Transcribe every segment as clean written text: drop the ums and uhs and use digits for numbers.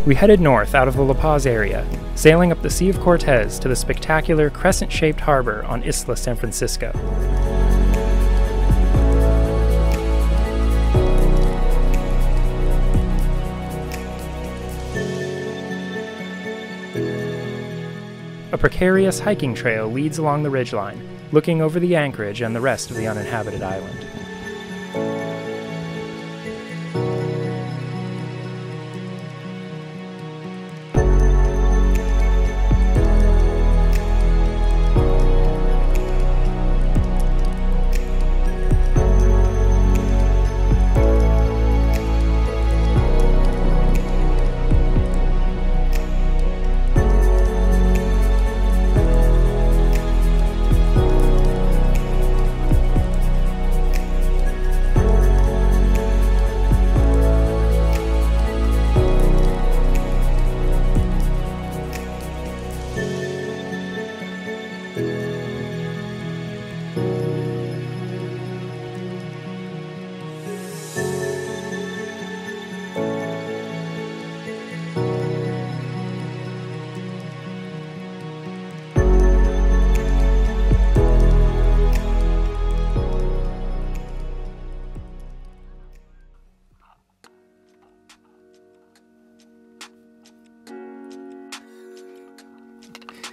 We headed north out of the La Paz area, sailing up the Sea of Cortez to the spectacular crescent-shaped harbor on Isla San Francisco. A precarious hiking trail leads along the ridgeline, looking over the anchorage and the rest of the uninhabited island.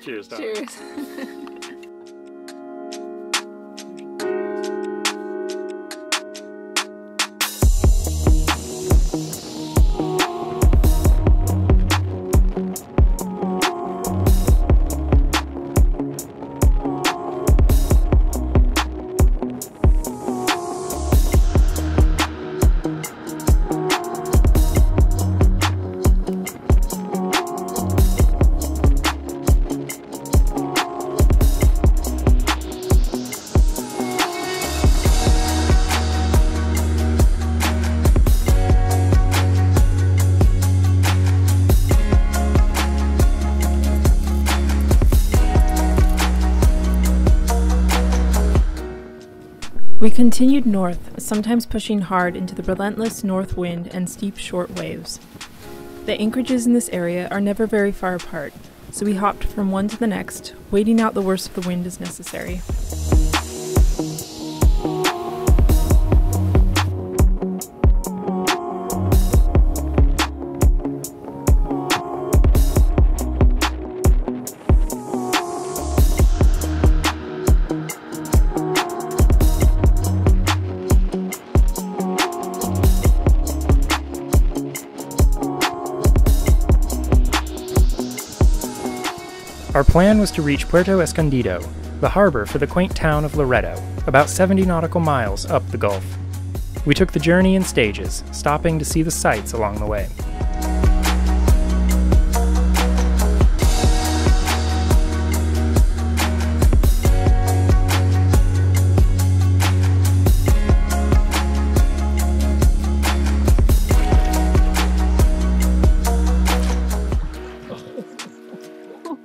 Cheers, Tom. Cheers. We continued north, sometimes pushing hard into the relentless north wind and steep short waves. The anchorages in this area are never very far apart, so we hopped from one to the next, waiting out the worst of the wind as necessary. Our plan was to reach Puerto Escondido, the harbor for the quaint town of Loreto, about 70 nautical miles up the Gulf. We took the journey in stages, stopping to see the sights along the way.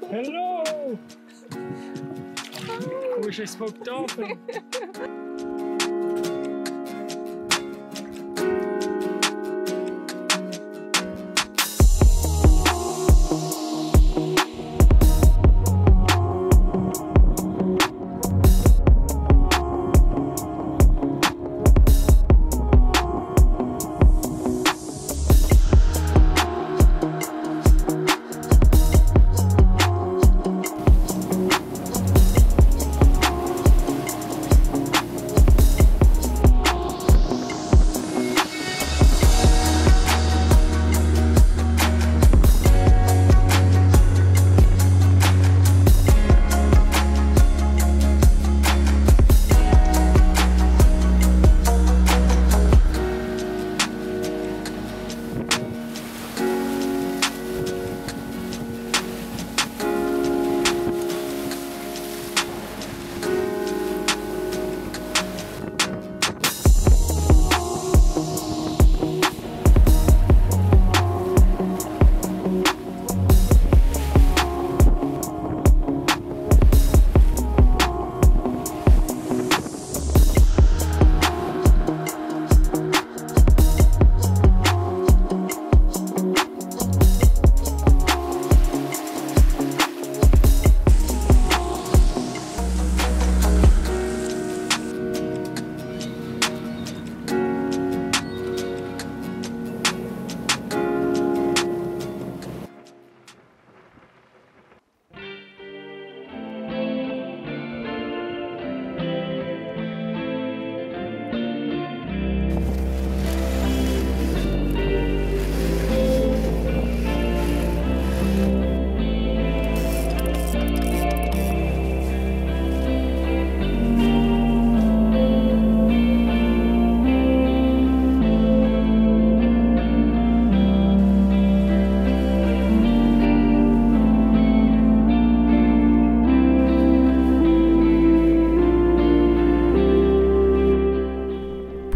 Hello! I wish I spoke dolphin.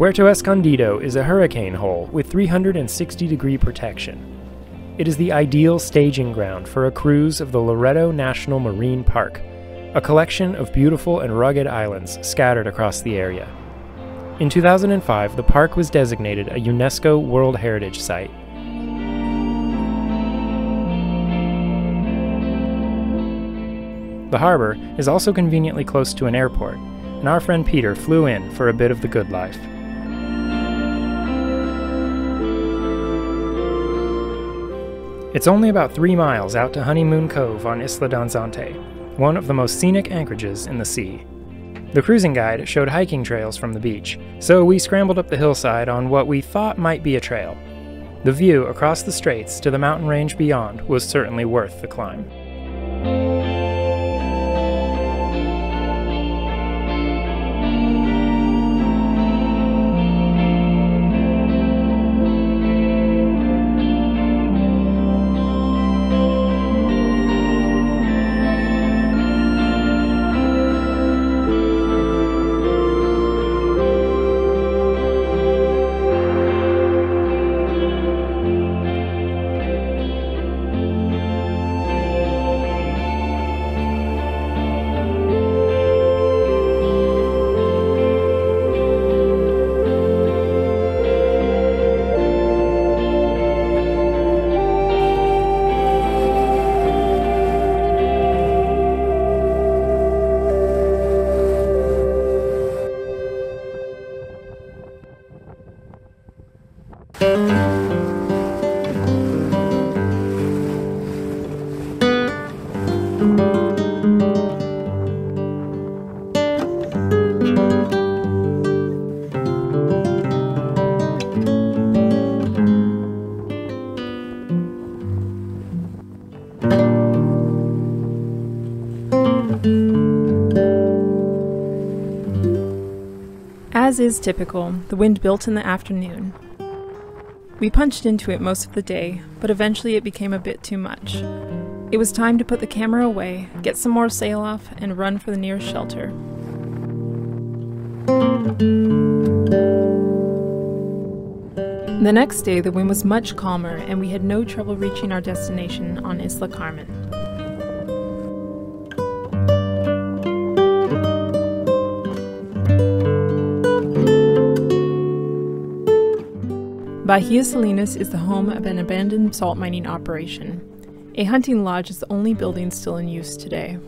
Puerto Escondido is a hurricane hole with 360-degree protection. It is the ideal staging ground for a cruise of the Loreto National Marine Park, a collection of beautiful and rugged islands scattered across the area. In 2005, the park was designated a UNESCO World Heritage Site. The harbor is also conveniently close to an airport, and our friend Peter flew in for a bit of the good life. It's only about 3 miles out to Honeymoon Cove on Isla Danzante, one of the most scenic anchorages in the sea. The cruising guide showed hiking trails from the beach, so we scrambled up the hillside on what we thought might be a trail. The view across the straits to the mountain range beyond was certainly worth the climb. As is typical, the wind built in the afternoon. We punched into it most of the day, but eventually it became a bit too much. It was time to put the camera away, get some more sail off, and run for the nearest shelter. The next day, the wind was much calmer, and we had no trouble reaching our destination on Isla Carmen. Bahia Salinas is the home of an abandoned salt mining operation. A hunting lodge is the only building still in use today.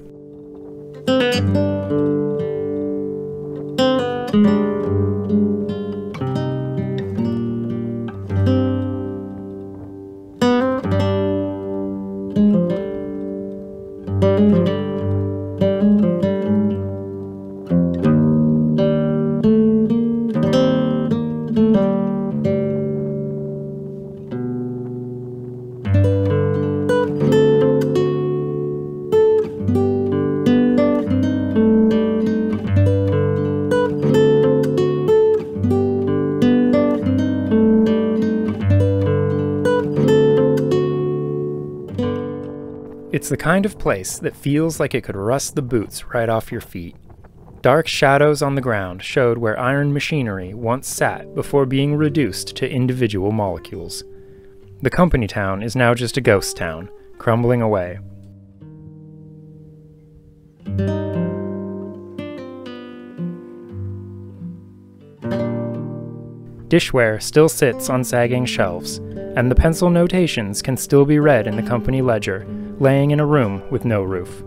It's the kind of place that feels like it could rust the boots right off your feet. Dark shadows on the ground showed where iron machinery once sat before being reduced to individual molecules. The company town is now just a ghost town, crumbling away. Dishware still sits on sagging shelves, and the pencil notations can still be read in the company ledger, laying in a room with no roof.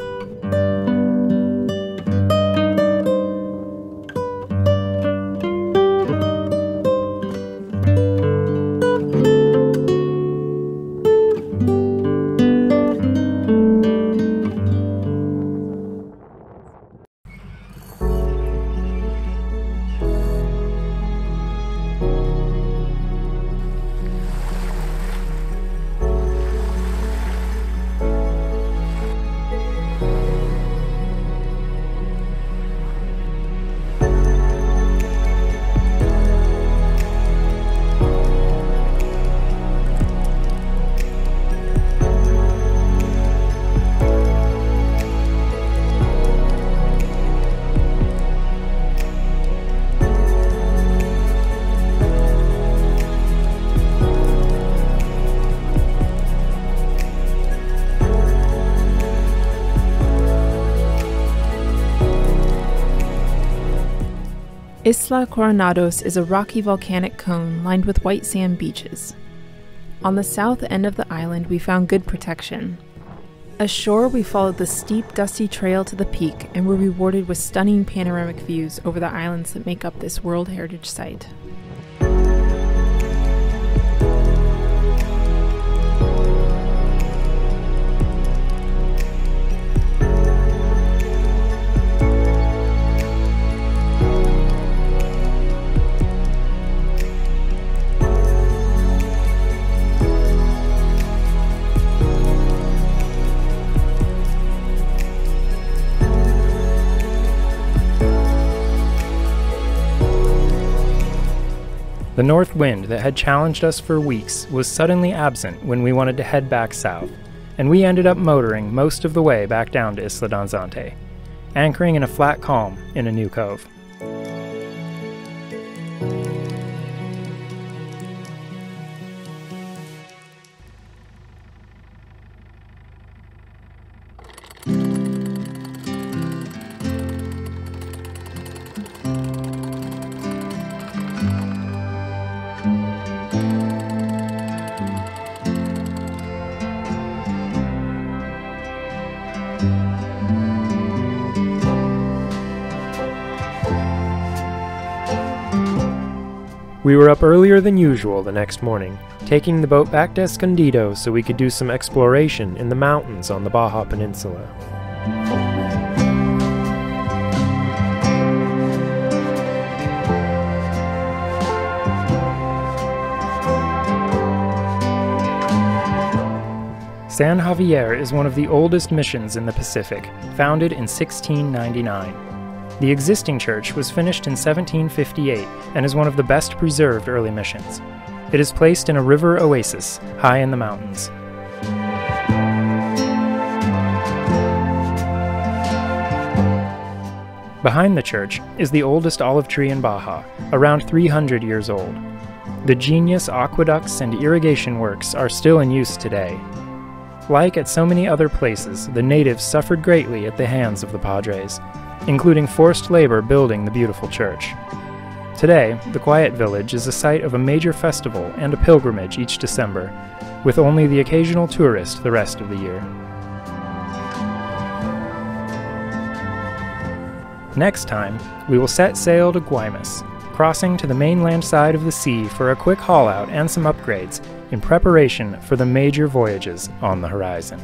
Isla Coronados is a rocky volcanic cone lined with white sand beaches. On the south end of the island, we found good protection. Ashore, we followed the steep, dusty trail to the peak and were rewarded with stunning panoramic views over the islands that make up this World Heritage Site. The north wind that had challenged us for weeks was suddenly absent when we wanted to head back south, and we ended up motoring most of the way back down to Isla Danzante, anchoring in a flat calm in a new cove. We were up earlier than usual the next morning, taking the boat back to Escondido so we could do some exploration in the mountains on the Baja Peninsula. San Javier is one of the oldest missions in the Pacific, founded in 1699. The existing church was finished in 1758 and is one of the best preserved early missions. It is placed in a river oasis high in the mountains. Behind the church is the oldest olive tree in Baja, around 300 years old. The genius aqueducts and irrigation works are still in use today. Like at so many other places, the natives suffered greatly at the hands of the Padres, including forced labor building the beautiful church. Today, the quiet village is the site of a major festival and a pilgrimage each December, with only the occasional tourist the rest of the year. Next time, we will set sail to Guaymas, crossing to the mainland side of the sea for a quick haul-out and some upgrades in preparation for the major voyages on the horizon.